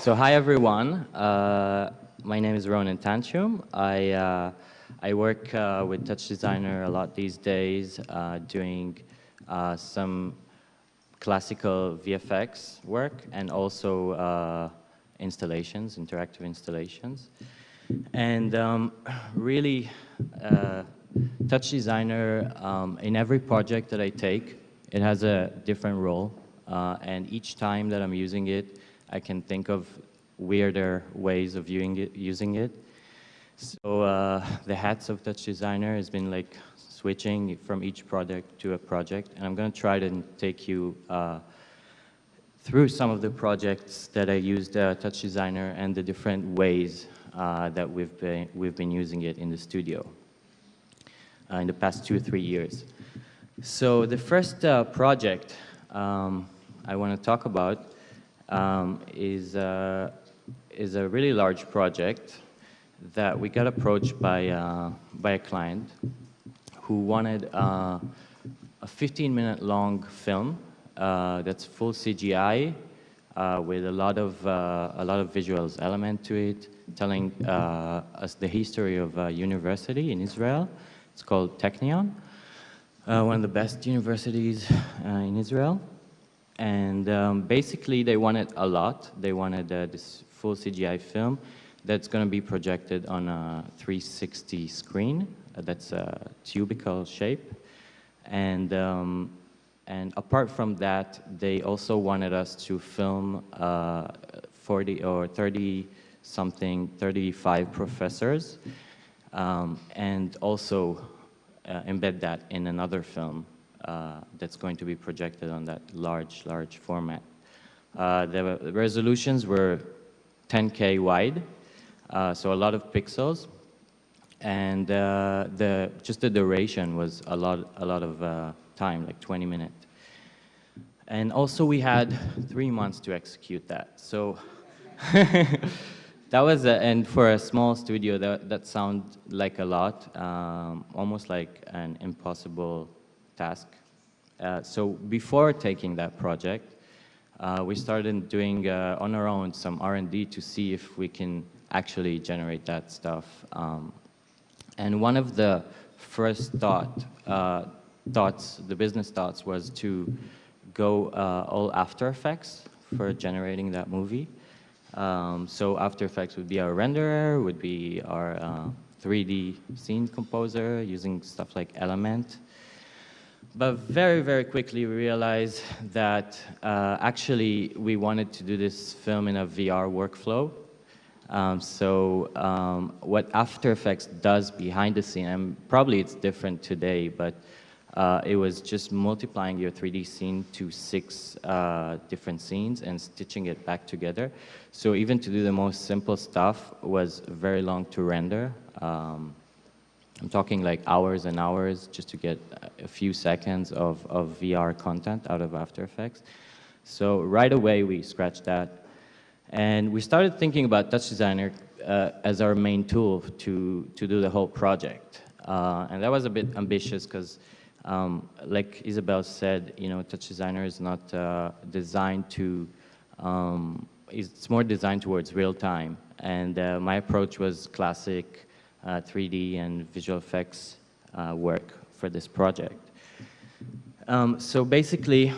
So hi everyone, my name is Ronen Tanchum. I work with TouchDesigner a lot these days, doing some classical VFX work and also installations, interactive installations. And really, TouchDesigner, in every project that I take, it has a different role. And each time that I'm using it, I can think of weirder ways of using it. So the hats of TouchDesigner has been like switching from each project to a project, and I'm going to try to take you through some of the projects that I used TouchDesigner and the different ways that we've been using it in the studio in the past 2 or 3 years. So the first project I want to talk about is a really large project that we got approached by a client who wanted a 15-minute long film that's full CGI with a lot of visuals element to it, telling us the history of a university in Israel. It's called Technion, one of the best universities in Israel. And basically, they wanted a lot. They wanted this full CGI film that's going to be projected on a 360 screen. That's a cubical shape. And apart from that, they also wanted us to film 40 or 30-something, 35 professors, and also embed that in another film that's going to be projected on that large format. The resolutions were 10K wide, so a lot of pixels, and just the duration was a lot of time, like 20 minutes. And also we had 3 months to execute that. So that was, and for a small studio, that sounds like a lot, almost like an impossible task. So before taking that project, we started doing on our own some R&D to see if we can actually generate that stuff. And one of the first the business thoughts was to go all After Effects for generating that movie. So After Effects would be our renderer, would be our 3D scene composer, using stuff like Element. But very, very quickly we realized that actually we wanted to do this film in a VR workflow. What After Effects does behind the scene, and probably it's different today, but it was just multiplying your 3D scene to 6 different scenes and stitching it back together. So even to do the most simple stuff was very long to render. I'm talking like hours and hours just to get a few seconds of VR content out of After Effects. So right away we scratched that. And we started thinking about TouchDesigner as our main tool to do the whole project. And that was a bit ambitious because, like Isabel said, you know, TouchDesigner is not designed to, it's more designed towards real time. And my approach was classic 3D and visual effects work for this project. So basically,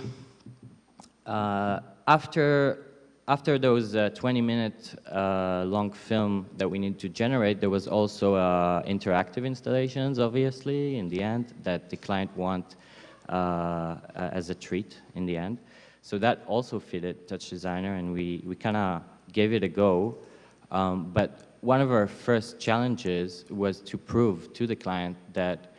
after those 20-minute long film that we need to generate, there was also interactive installations, obviously, in the end, that the client want as a treat in the end. So that also fitted TouchDesigner, and we kind of gave it a go. But one of our first challenges was to prove to the client that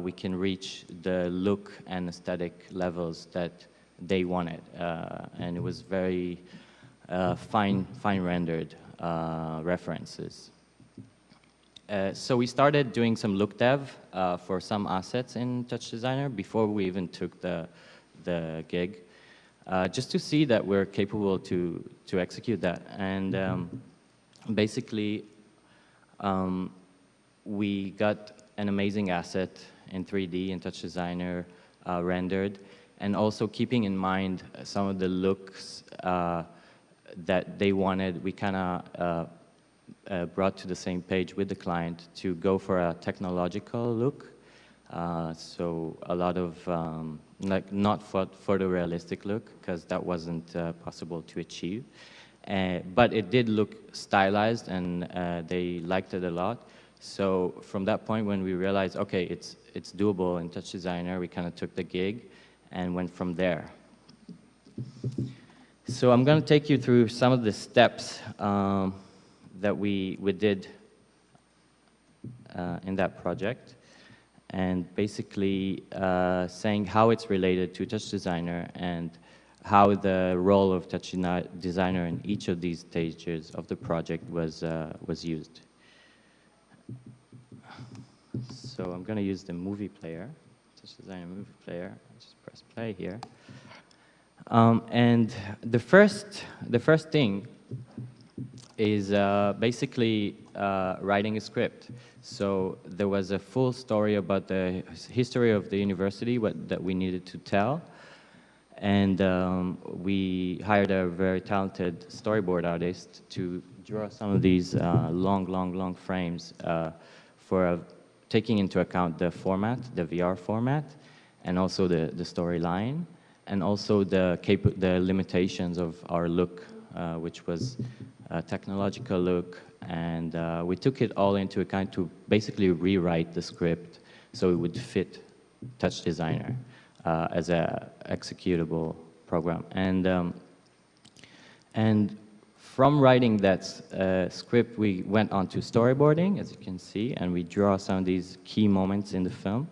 we can reach the look and aesthetic levels that they wanted. And it was very fine rendered references. So we started doing some look dev for some assets in TouchDesigner before we even took the gig, just to see that we're capable to execute that. And basically, we got an amazing asset in 3D in TouchDesigner rendered, and also keeping in mind some of the looks that they wanted, we kind of brought to the same page with the client to go for a technological look. So a lot of, like, not photorealistic look, because that wasn't possible to achieve. But it did look stylized, and they liked it a lot. So from that point, when we realized, okay, it's doable in TouchDesigner, we kind of took the gig and went from there. So I'm going to take you through some of the steps that we did in that project, and basically saying how it's related to TouchDesigner and how the role of TouchDesigner in each of these stages of the project was used. So I'm going to use the movie player, TouchDesigner movie player. Just press play here. And the first thing is basically writing a script. So there was a full story about the history of the university that we needed to tell. And we hired a very talented storyboard artist to draw some of these long frames for taking into account the format, the VR format, and also the storyline, and also the limitations of our look, which was a technological look. And we took it all into account to basically rewrite the script so it would fit TouchDesigner as a executable program. And from writing that script, we went on to storyboarding, as you can see, and we draw some of these key moments in the film.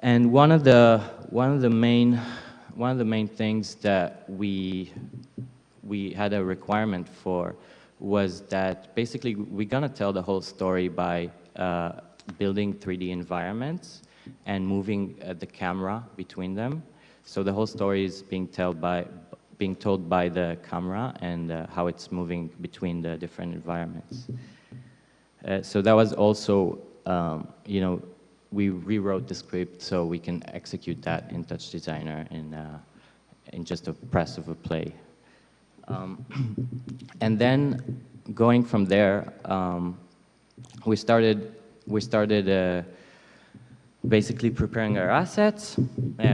And one of the main things that we had a requirement for was that basically we're gonna tell the whole story by building 3D environments and moving the camera between them. So the whole story is being told by the camera and how it's moving between the different environments. So that was also, you know, we rewrote the script so we can execute that in TouchDesigner in just a press of a play. And then going from there, we started basically preparing our assets.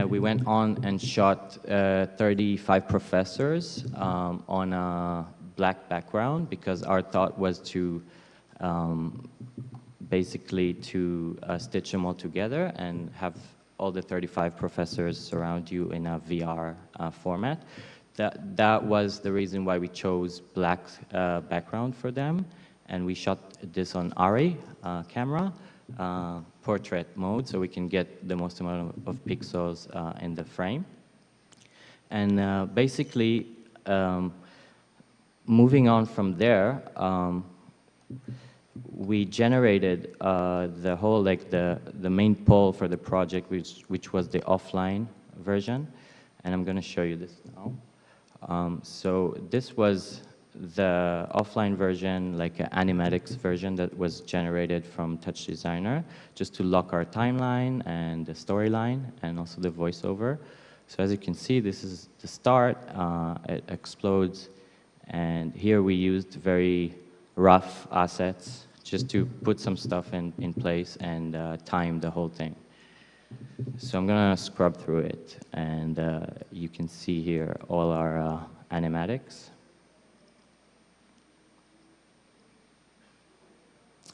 We went on and shot 35 professors on a black background, because our thought was to basically stitch them all together and have all the 35 professors surround you in a VR format. That was the reason why we chose black background for them, and we shot this on ARRI camera, portrait mode, so we can get the most amount of pixels in the frame. And basically, moving on from there, we generated the whole, like the main poll for the project, which was the offline version, and I'm going to show you this now. So this was the offline version, like an animatics version that was generated from TouchDesigner, just to lock our timeline and the storyline and also the voiceover. So as you can see, this is the start. It explodes, and here we used very rough assets just to put some stuff in place and time the whole thing. So I'm gonna scrub through it, and you can see here all our animatics.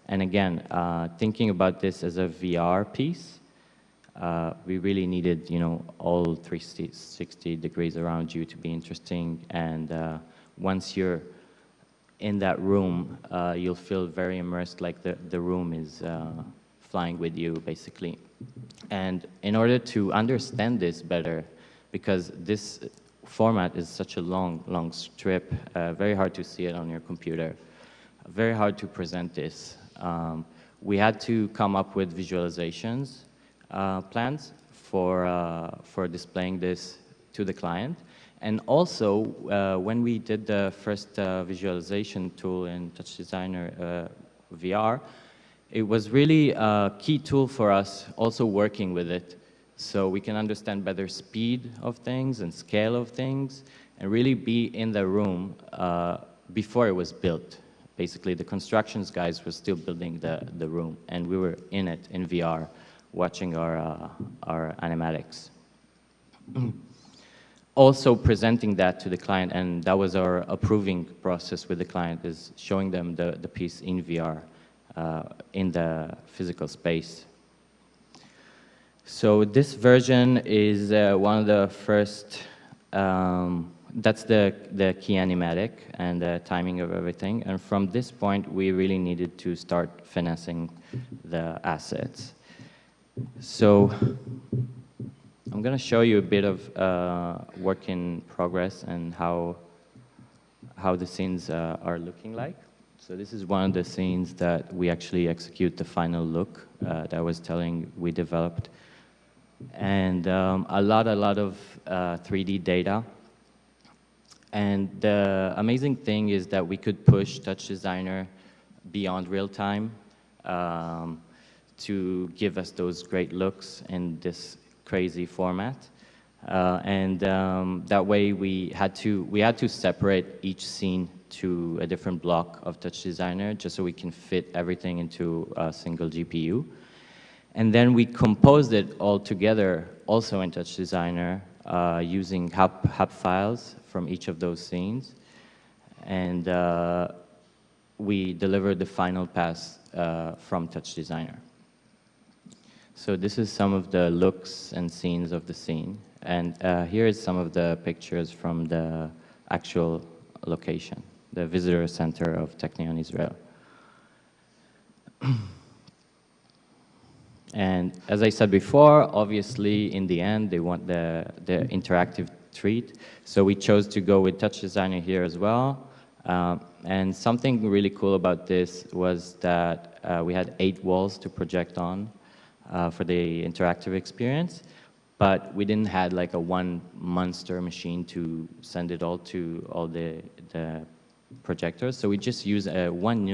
And again, thinking about this as a VR piece, we really needed, you know, all 360 degrees around you to be interesting. And once you're in that room, you'll feel very immersed, like the room is flying with you, basically. And in order to understand this better, because this format is such a long strip, very hard to see it on your computer, very hard to present this. We had to come up with visualizations plans for displaying this to the client. And also, when we did the first visualization tool in TouchDesigner VR, it was really a key tool for us also working with it, so we can understand better speed of things and scale of things, and really be in the room before it was built. Basically, the constructions guys were still building the room, and we were in it, in VR, watching our animatics. Also presenting that to the client, and that was our approving process with the client, is showing them the piece in VR, in the physical space. So this version is one of the first, that's the key animatic and the timing of everything. And from this point, we really needed to start finessing the assets. So I'm going to show you a bit of work in progress and how the scenes are looking like. So this is one of the scenes that we actually execute the final look that I was telling we developed. And a lot of 3D data. And the amazing thing is that we could push TouchDesigner beyond real time to give us those great looks in this crazy format. That way we had to separate each scene to a different block of TouchDesigner just so we can fit everything into a single GPU. And then we composed it all together also in TouchDesigner using hub files from each of those scenes. And we delivered the final pass from TouchDesigner. So this is some of the looks and scenes of the scene. And here is some of the pictures from the actual location, the visitor center of Technion Israel. And as I said before, obviously, in the end, they want the interactive treat. So we chose to go with TouchDesigner here as well. And something really cool about this was that we had 8 walls to project on for the interactive experience. But we didn't have like a one monster machine to send it all to all the projectors. So we just use one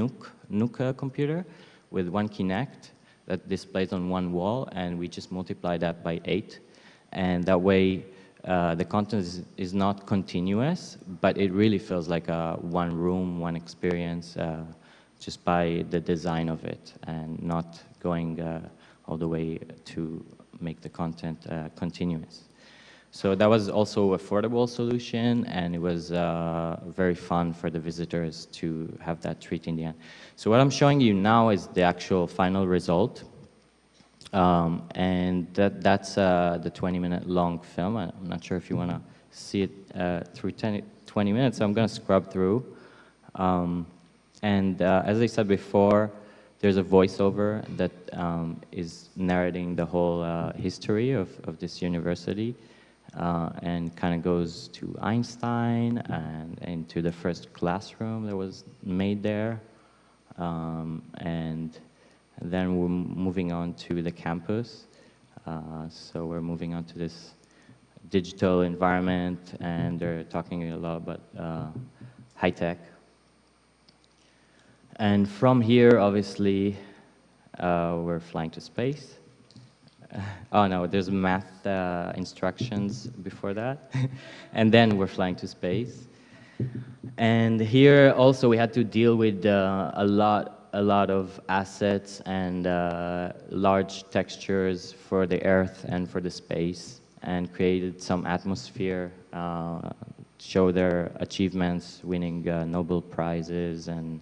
NUC computer with one Kinect that displays on one wall, and we just multiply that by 8. And that way, the content is not continuous, but it really feels like a one room, one experience, just by the design of it, and not going all the way to make the content continuous. So that was also an affordable solution, and it was very fun for the visitors to have that treat in the end. So what I'm showing you now is the actual final result. And that's the 20-minute long film. I'm not sure if you want to see it through 20 minutes, so I'm going to scrub through. As I said before, there's a voiceover that is narrating the whole history of this university. And kind of goes to Einstein and into the first classroom that was made there. And then we're moving on to the campus. So we're moving on to this digital environment, and they're talking a lot about high tech. And from here, obviously, we're flying to space. Oh no, there's math instructions before that. And then we're flying to space. And here also we had to deal with a lot of assets and large textures for the Earth and for the space, and created some atmosphere, show their achievements, winning Nobel Prizes, and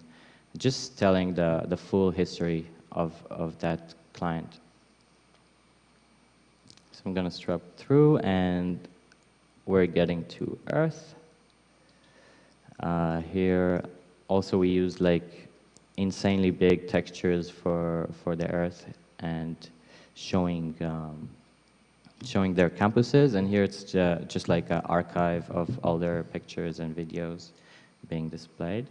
just telling the full history of that client. So I'm going to scrub through, and we're getting to Earth. Here also we use like insanely big textures for the Earth, and showing their campuses. And here it's just like an archive of all their pictures and videos being displayed.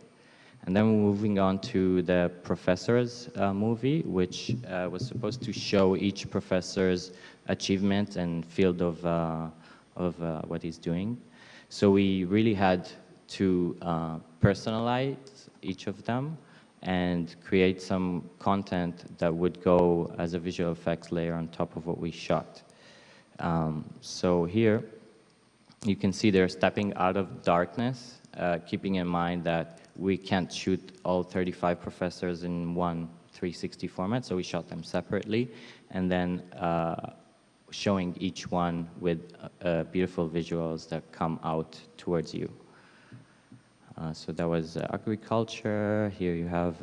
And then we're moving on to the professor's movie, which was supposed to show each professor's achievement and field of what he's doing. So we really had to personalize each of them and create some content that would go as a visual effects layer on top of what we shot. So here You can see they're stepping out of darkness, keeping in mind that we can't shoot all 35 professors in one 360 format, so we shot them separately, and then showing each one with beautiful visuals that come out towards you. So that was agriculture. Here you have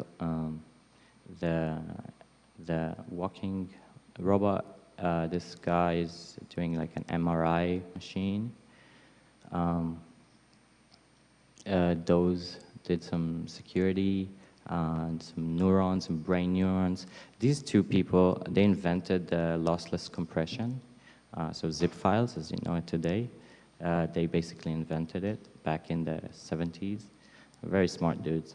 the walking robot. This guy is doing like an MRI machine. Those did some security, some neurons, some brain neurons. These two people, they invented lossless compression. So zip files, as you know it today, they basically invented it back in the 70s. Very smart dudes.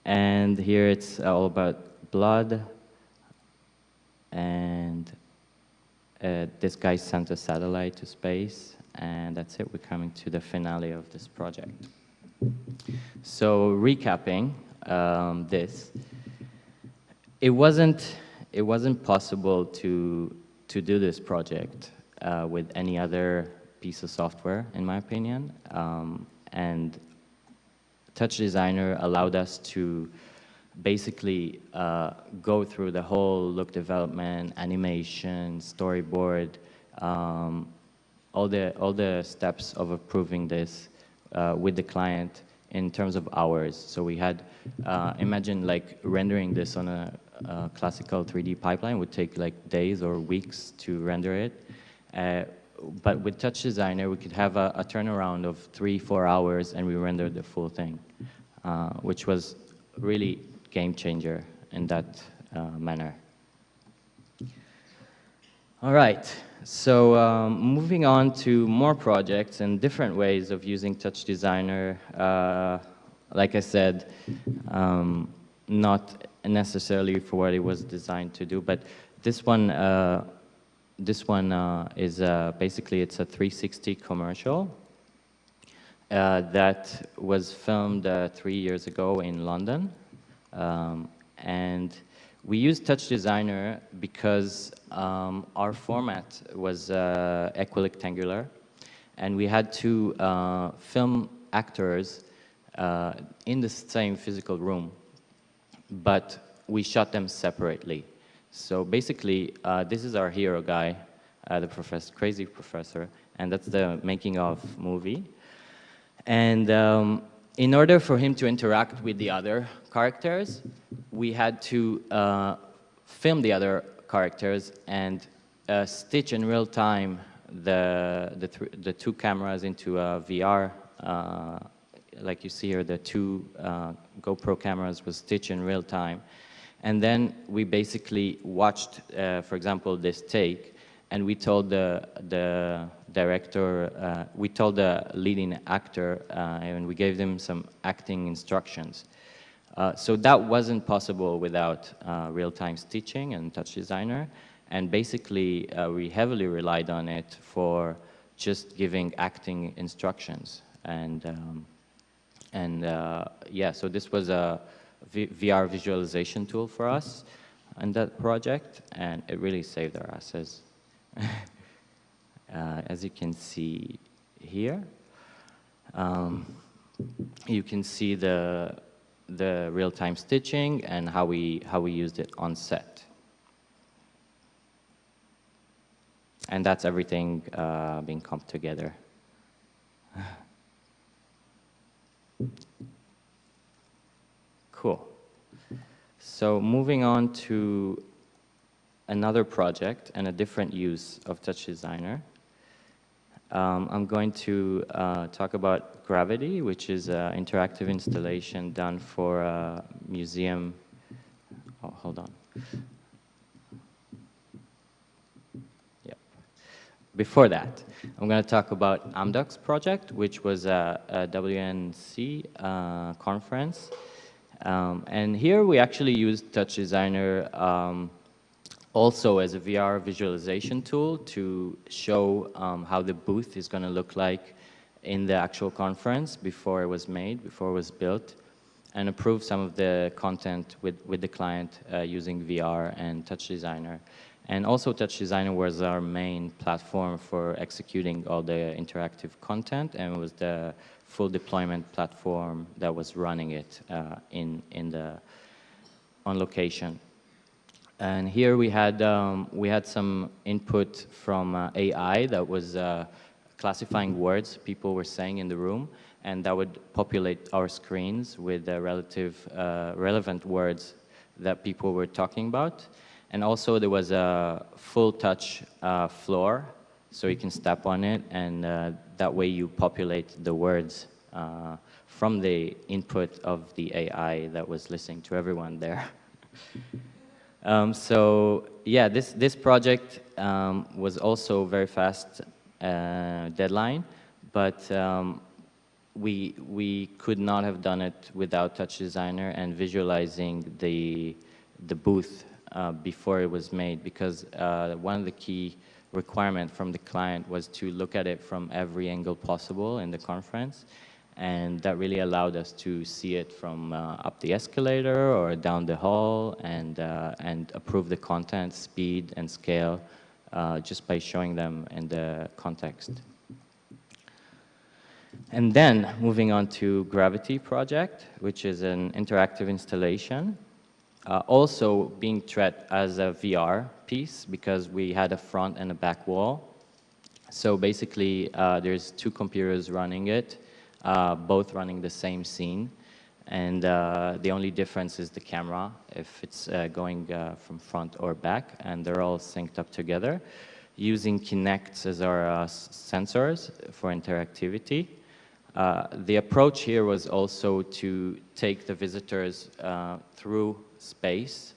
And here it's all about blood. And this guy sent a satellite to space, and that's it. We're coming to the finale of this project. So recapping this, it wasn't possible to do this project with any other piece of software, in my opinion, and TouchDesigner allowed us to basically go through the whole look development, animation, storyboard, all the steps of approving this with the client in terms of hours. So we had, imagine like rendering this on a classical 3D pipeline would take like days or weeks to render it. But with TouchDesigner, we could have a turnaround of 3-4 hours, and we rendered the full thing, which was really game changer in that manner. All right, so moving on to more projects and different ways of using TouchDesigner. Like I said, not necessarily for what it was designed to do, but this one is basically, it's a 360 commercial that was filmed 3 years ago in London. And we used TouchDesigner because our format was equirectangular, and we had to film actors in the same physical room, but we shot them separately. So basically, this is our hero guy, the crazy professor, and that's the making of movie. And in order for him to interact with the other characters, we had to film the other characters and stitch in real time the two cameras into a VR. Like you see here, the two GoPro cameras was stitched in real time. And then we basically watched, for example, this take, and we told the director, we told the leading actor, and we gave them some acting instructions. So that wasn't possible without real-time stitching and TouchDesigner, and basically we heavily relied on it for just giving acting instructions. And yeah, so this was a VR visualization tool for us in that project, and it really saved our asses. As you can see here, you can see the real-time stitching and how we used it on set. And that's everything being comped together. Cool. So moving on to another project and a different use of TouchDesigner. I'm going to talk about Gravity, which is an interactive installation done for a museum. Oh, hold on. Yep. Before that, I'm going to talk about Amdocs project, which was a WNC conference. And here we actually used TouchDesigner also as a VR visualization tool to show how the booth is going to look like in the actual conference before it was made, before it was built, and approve some of the content with the client using VR and TouchDesigner. And also TouchDesigner was our main platform for executing all the interactive content, and was the full deployment platform that was running it on location. And here we had some input from AI that was classifying words people were saying in the room, and that would populate our screens with the relevant words that people were talking about. And also there was a full touch floor, so you can step on it, and that way you populate the words from the input of the AI that was listening to everyone there. So yeah, this project was also very fast deadline, but we could not have done it without TouchDesigner and visualizing the booth before it was made, because one of the key requirements from the client was to look at it from every angle possible in the conference, and that really allowed us to see it from up the escalator or down the hall, and approve the content, speed, and scale just by showing them in the context. And then moving on to Gravity project, which is an interactive installation. Also being treated as a VR piece, because we had a front and a back wall. So basically, there's two computers running it, both running the same scene. And the only difference is the camera, if it's going from front or back, and they're all synced up together, using Kinects as our sensors for interactivity. The approach here was also to take the visitors through space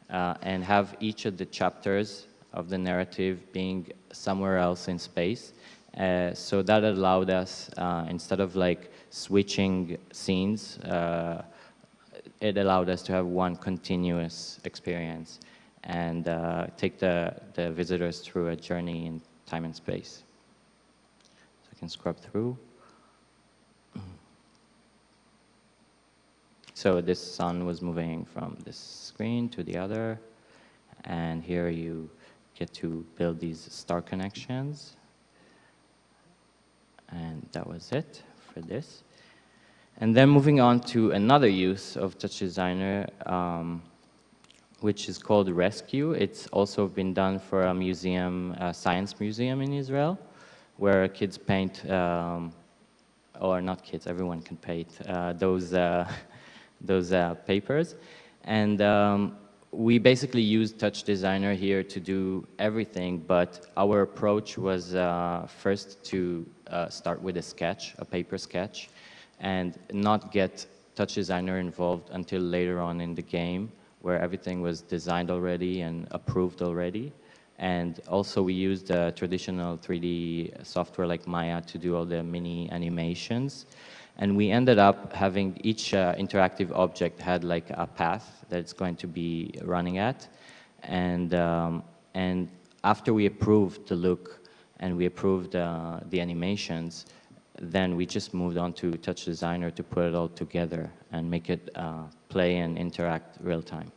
and have each of the chapters of the narrative being somewhere else in space. So that allowed us, instead of like switching scenes, it allowed us to have one continuous experience and take the visitors through a journey in time and space. So I can scrub through. So this sun was moving from this screen to the other, and here you get to build these star connections. And that was it for this. And then moving on to another use of TouchDesigner, which is called Rescue. It's also been done for a museum, a science museum in Israel, where kids paint, or not kids, everyone can paint those papers. And we basically used TouchDesigner here to do everything, but our approach was first to start with a sketch, a paper sketch, and not get TouchDesigner involved until later on in the game, where everything was designed already and approved already. And also we used traditional 3D software like Maya to do all the mini animations. And we ended up having each interactive object had like a path that it's going to be running at. And after we approved the look and we approved the animations, then we just moved on to TouchDesigner to put it all together and make it play and interact real time.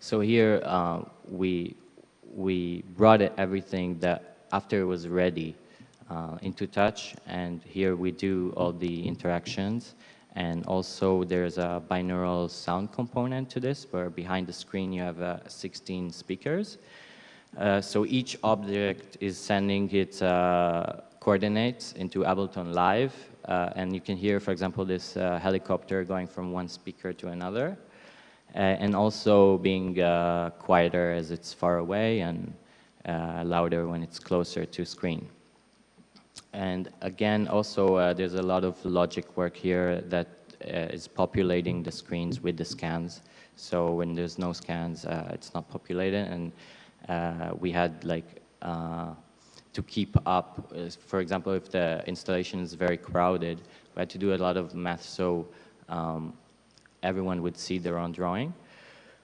So here we brought everything that after it was ready into Touch, and here we do all the interactions. And also there's a binaural sound component to this, where behind the screen you have 16 speakers. So each object is sending its coordinates into Ableton Live, and you can hear, for example, this helicopter going from one speaker to another, and also being quieter as it's far away and louder when it's closer to screen. And again, also there's a lot of logic work here that is populating the screens with the scans. So when there's no scans, it's not populated, and we had like to keep up. For example, if the installation is very crowded, we had to do a lot of math so everyone would see their own drawing.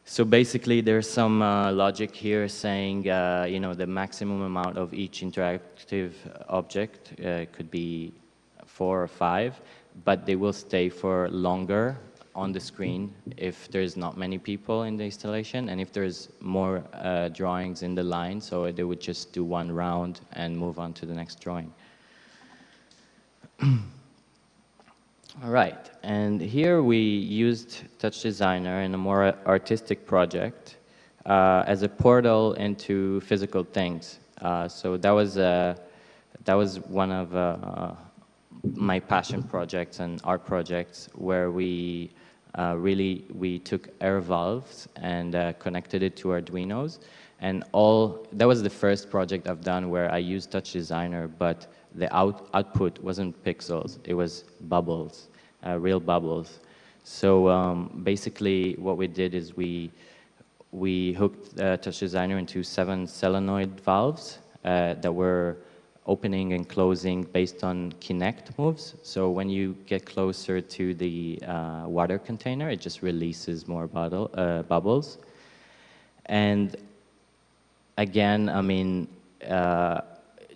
So basically, there's some logic here saying, you know, the maximum amount of each interactive object could be 4 or 5, but they will stay for longer on the screen if there's not many people in the installation, and if there's more drawings in the line, so they would just do one round and move on to the next drawing. All right, and here we used TouchDesigner in a more artistic project as a portal into physical things. So that was one of my passion projects and art projects, where we took air valves and connected it to Arduinos, and that was the first project I've done where I used TouchDesigner, but the output wasn't pixels, it was bubbles, real bubbles. So basically what we did is we hooked TouchDesigner into 7 solenoid valves that were opening and closing based on Kinect moves. So when you get closer to the water container, it just releases more bubbles. And again, I mean,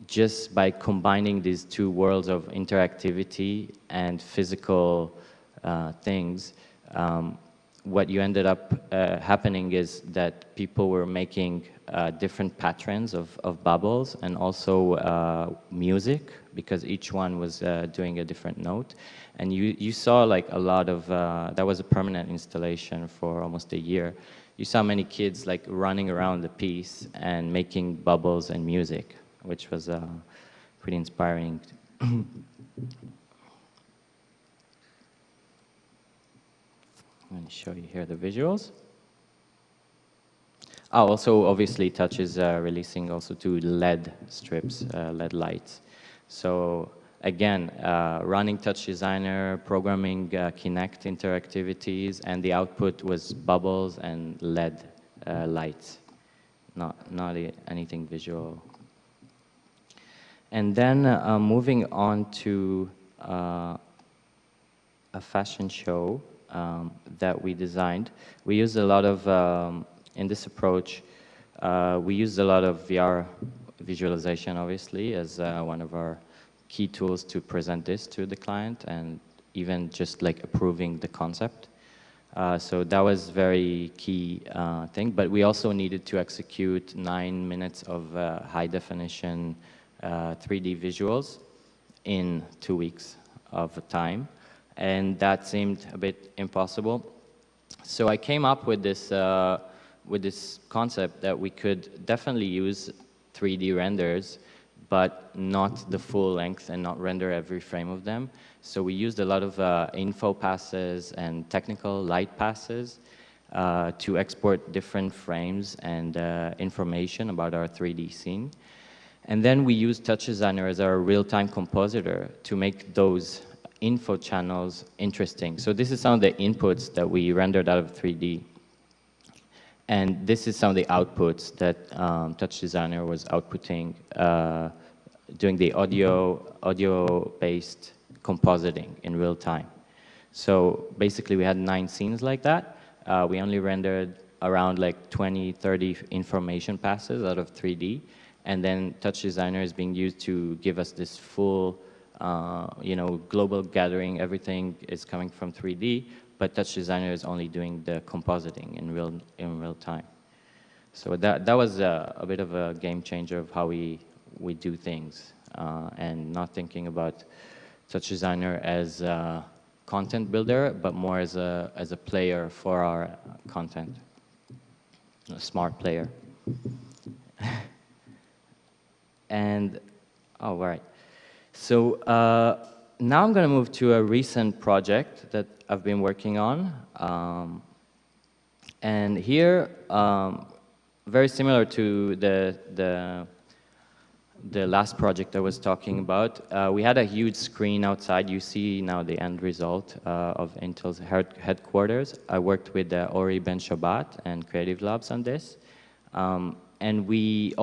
just by combining these two worlds of interactivity and physical things, what you ended up happening is that people were making different patterns of bubbles, and also music, because each one was doing a different note. And you saw like a lot of, that was a permanent installation for almost a year. You saw many kids like running around the piece and making bubbles and music, which was pretty inspiring. I'm going to show you here the visuals. Oh, also, obviously, Touch is releasing also 2 LED strips, LED lights. So again, running TouchDesigner, programming Kinect interactivities, and the output was bubbles and LED lights, not anything visual. And then moving on to a fashion show that we designed. We used a lot of, in this approach, we used a lot of VR visualization, obviously, as one of our key tools to present this to the client, and even just like approving the concept. So that was very key thing, but we also needed to execute 9 minutes of high definition 3D visuals in 2 weeks of time, and that seemed a bit impossible. So I came up with this concept that we could definitely use 3D renders, but not the full length and not render every frame of them. So we used a lot of info passes and technical light passes to export different frames and information about our 3D scene. And then we used TouchDesigner as our real-time compositor to make those info channels interesting. So this is some of the inputs that we rendered out of 3D. And this is some of the outputs that TouchDesigner was outputting, doing the audio-based compositing in real time. So basically we had 9 scenes like that. We only rendered around like 20, 30 information passes out of 3D. And then TouchDesigner is being used to give us this full, global gathering. Everything is coming from 3D, but TouchDesigner is only doing the compositing in real time. So that was a bit of a game changer of how we do things, and not thinking about TouchDesigner as a content builder, but more as a player for our content, a smart player. And, oh, right. So now I'm going to move to a recent project that I've been working on. And here, very similar to the last project I was talking about, we had a huge screen outside. You see now the end result of Intel's headquarters. I worked with Ori Ben Shabbat and Creative Labs on this. And we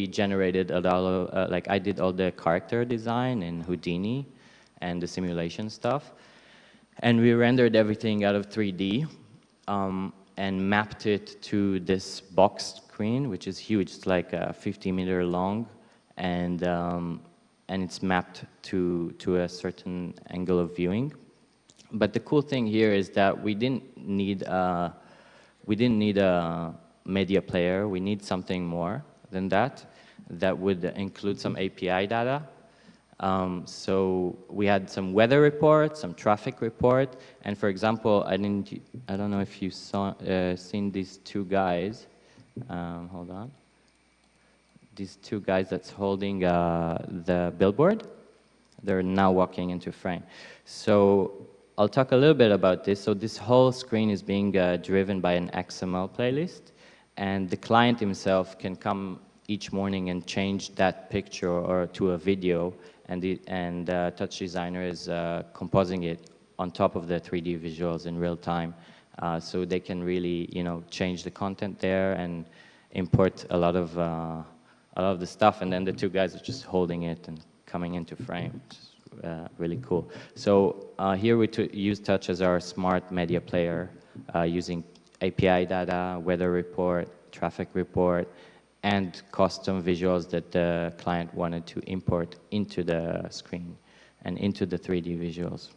generated a lot of, like I did all the character design in Houdini and the simulation stuff. And we rendered everything out of 3D and mapped it to this box screen, which is huge. It's like 50-meter long, and it's mapped to a certain angle of viewing. But the cool thing here is that we didn't need a media player. We need something more than that. That would include some API data. So we had some weather report, some traffic report, and for example, I don't know if you seen these two guys. Hold on. These two guys that's holding the billboard. They're now walking into frame. So I'll talk a little bit about this. So this whole screen is being driven by an XML playlist, and the client himself can come each morning and change that picture or to a video, and TouchDesigner is composing it on top of the 3D visuals in real time. So they can really, change the content there and import a lot of the stuff, and then the two guys are just holding it and coming into frame, which is really cool. So here we use Touch as our smart media player, using API data, weather report, traffic report, and custom visuals that the client wanted to import into the screen and into the 3D visuals.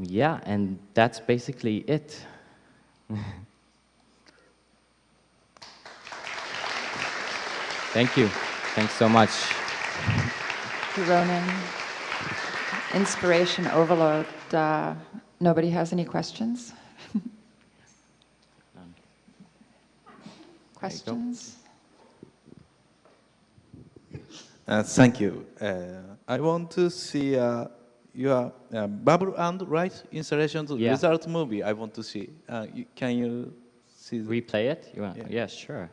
Yeah, and that's basically it. Thank you. Thanks so much. Thank you, Ronen. Inspiration overload. Nobody has any questions? Questions? Thank you. I want to see your bubble and right installation result movie. I want to see. Can you see? Replay it? You want? Yeah, sure.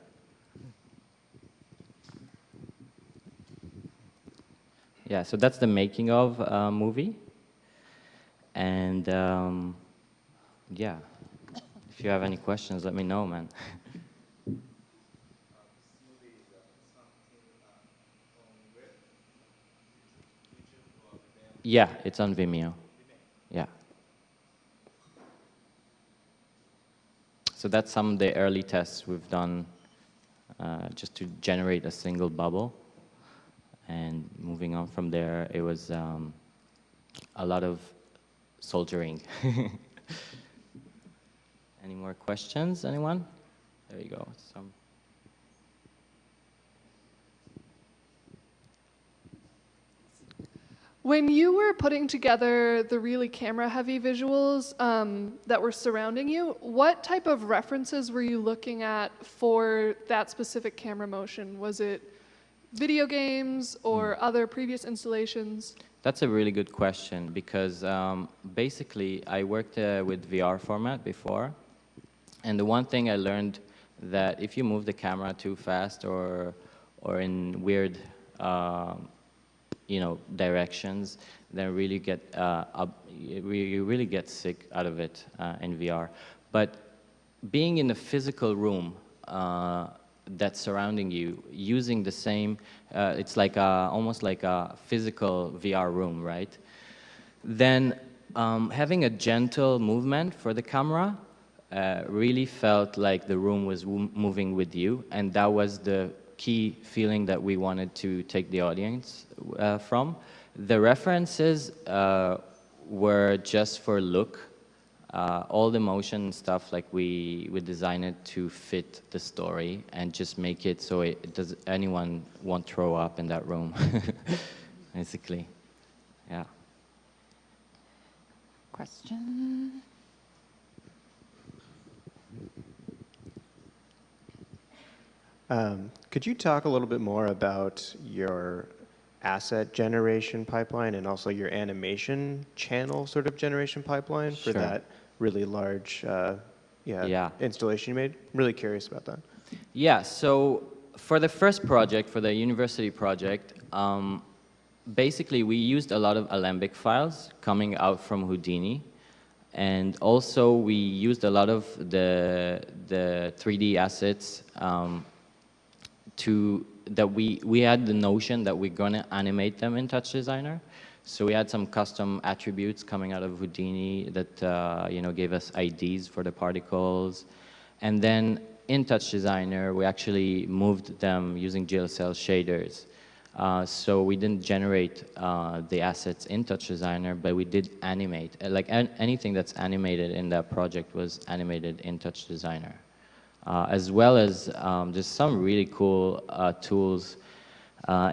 Yeah, so that's the making of movie. And yeah, if you have any questions, let me know, man. Yeah, it's on Vimeo. Yeah. So that's some of the early tests we've done just to generate a single bubble. And moving on from there, it was a lot of soldiering. Any more questions, anyone? There you go. When you were putting together the really camera-heavy visuals that were surrounding you, what type of references were you looking at for that specific camera motion? Was it video games or other previous installations? That's a really good question because basically I worked with VR format before, and the one thing I learned that if you move the camera too fast or in weird directions, then really you really get sick out of it in VR. But being in a physical room that's surrounding you, using the same, it's like almost like a physical VR room, right? Then having a gentle movement for the camera really felt like the room was moving with you, and that was the key feeling that we wanted to take the audience from. The references were just for look. All the motion stuff, like we designed it to fit the story and just make it so anyone won't throw up in that room, basically. Yeah. Question? Could you talk a little bit more about your asset generation pipeline and also your animation channel sort of generation pipeline for that really large installation you made? I'm really curious about that. Yeah, so for the first project, for the university project, basically we used a lot of Alembic files coming out from Houdini. And also we used a lot of the 3D assets we had the notion that we're gonna animate them in TouchDesigner. So we had some custom attributes coming out of Houdini that gave us IDs for the particles. And then in TouchDesigner, we actually moved them using GLSL shaders. So we didn't generate the assets in TouchDesigner, but we did animate. Like anything that's animated in that project was animated in TouchDesigner. As well as there's some really cool tools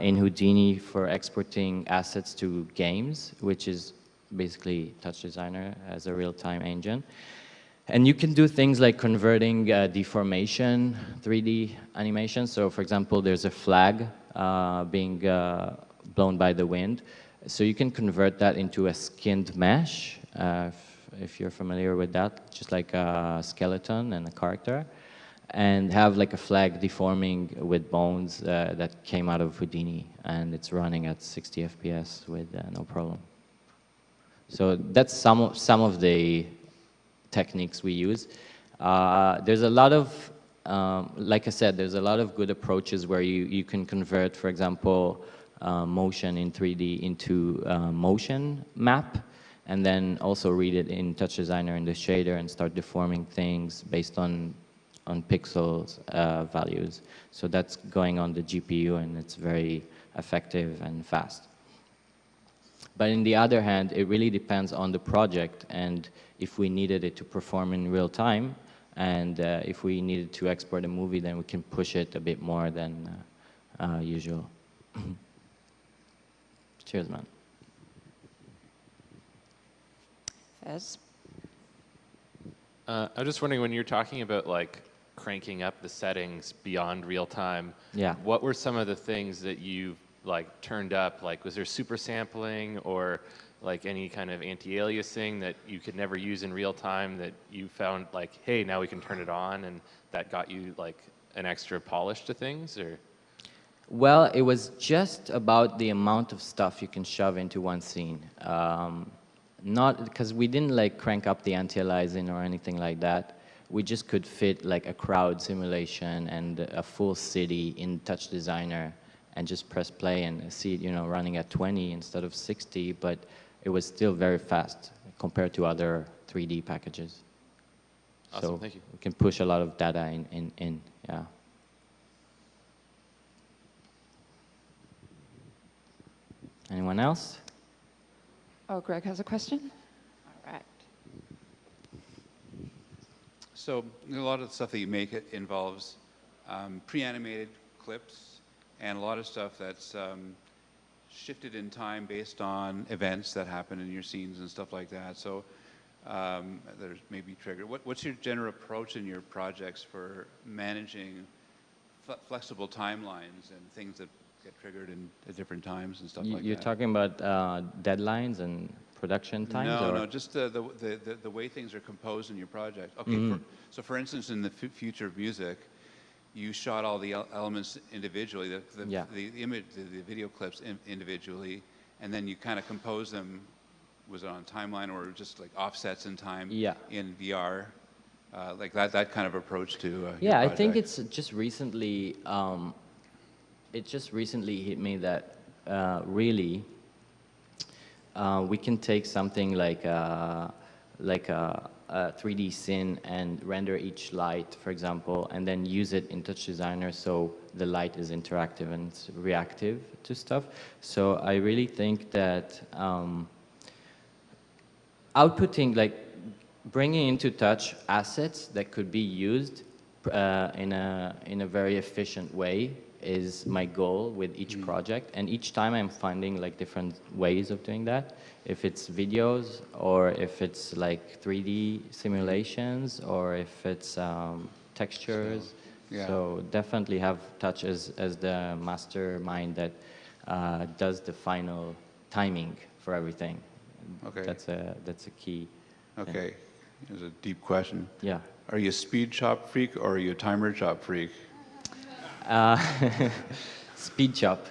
in Houdini for exporting assets to games, which is basically TouchDesigner as a real-time engine. And you can do things like converting deformation, 3D animation. So for example, there's a flag being blown by the wind. So you can convert that into a skinned mesh, if you're familiar with that, just like a skeleton and a character, and have like a flag deforming with bones that came out of Houdini, and it's running at 60 FPS with no problem. So that's some of the techniques we use. There's a lot of, like I said, there's a lot of good approaches where you can convert, for example, motion in 3D into motion map, and then also read it in TouchDesigner in the shader and start deforming things based on pixels values. So that's going on the GPU, and it's very effective and fast. But on the other hand, it really depends on the project, and if we needed it to perform in real time, and if we needed to export a movie, then we can push it a bit more than usual. Cheers, man. Fez? I was just wondering, when you're talking about like cranking up the settings beyond real time, Yeah. what were some of the things that you like turned up? Like, was there super sampling or like any kind of anti-aliasing that you could never use in real time that you found like, hey, now we can turn it on, and that got you like an extra polish to things? Or Well, it was just about the amount of stuff you can shove into one scene. Not because we didn't like crank up the anti-aliasing or anything like that. We just could fit like a crowd simulation and a full city in TouchDesigner and just press play and see it, running at 20 instead of 60, but it was still very fast compared to other 3D packages. awesome, So thank you. we can push a lot of data in, yeah. Anyone else? Oh, Greg has a question? All right. So a lot of the stuff that you make involves pre-animated clips and a lot of stuff that's shifted in time based on events that happen in your scenes and stuff like that. So there's maybe triggered. What's your general approach in your projects for managing flexible timelines and things that get triggered at different times and stuff like that? You're talking about deadlines and production times? No, just the way things are composed in your project. Okay, so for instance, in the future of music, you shot all the elements individually, the image, the video clips individually, and then you kind of compose them. Was it on timeline or just like offsets in time? Yeah. In VR, like that kind of approach to. Yeah, your I think project. it's just recently. It just recently hit me that really we can take something like a 3D scene and render each light, for example, and then use it in TouchDesigner so the light is interactive and it's reactive to stuff. So I really think that outputting, like bringing into Touch assets that could be used in a very efficient way is my goal with each project, and each time I'm finding like different ways of doing that. If it's videos, or if it's like 3D simulations, or if it's textures. So definitely have Touch as the mastermind that does the final timing for everything. Okay. That's a key. Okay, here's a deep question. Yeah. Are you a speed chop freak or are you a timer chop freak? Speed chop.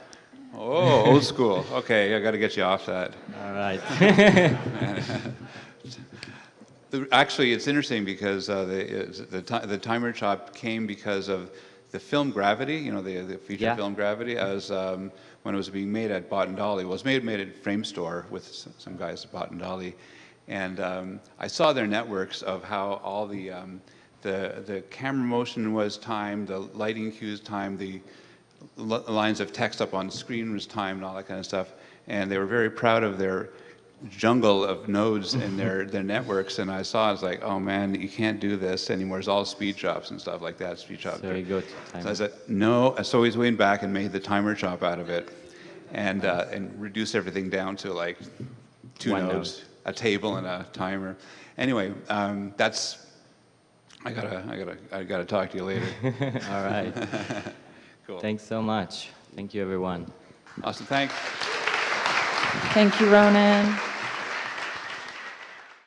Oh, old school. Okay, I got to get you off that. All right. Actually, it's interesting because the timer chop came because of the film Gravity. The feature film Gravity, as when it was being made at Bot and Dolly. Well, it was made at Frame Store with some guys at Bot and Dolly, and I saw their networks of how all the camera motion was timed, the lighting cues timed, the lines of text up on screen was timed and all that kind of stuff. And they were very proud of their jungle of nodes in their networks. And I saw, I was like, oh man, you can't do this anymore. It's all speed chops and stuff like that, speed chop. So you go to timer. So I said, no. So I went back and made the timer chop out of it and reduced everything down to like 2 nodes, a table and a timer. Anyway, that's, I gotta talk to you later. All right. Cool. Thanks so much. Thank you, everyone. Awesome, thanks. Thank you, Ronen.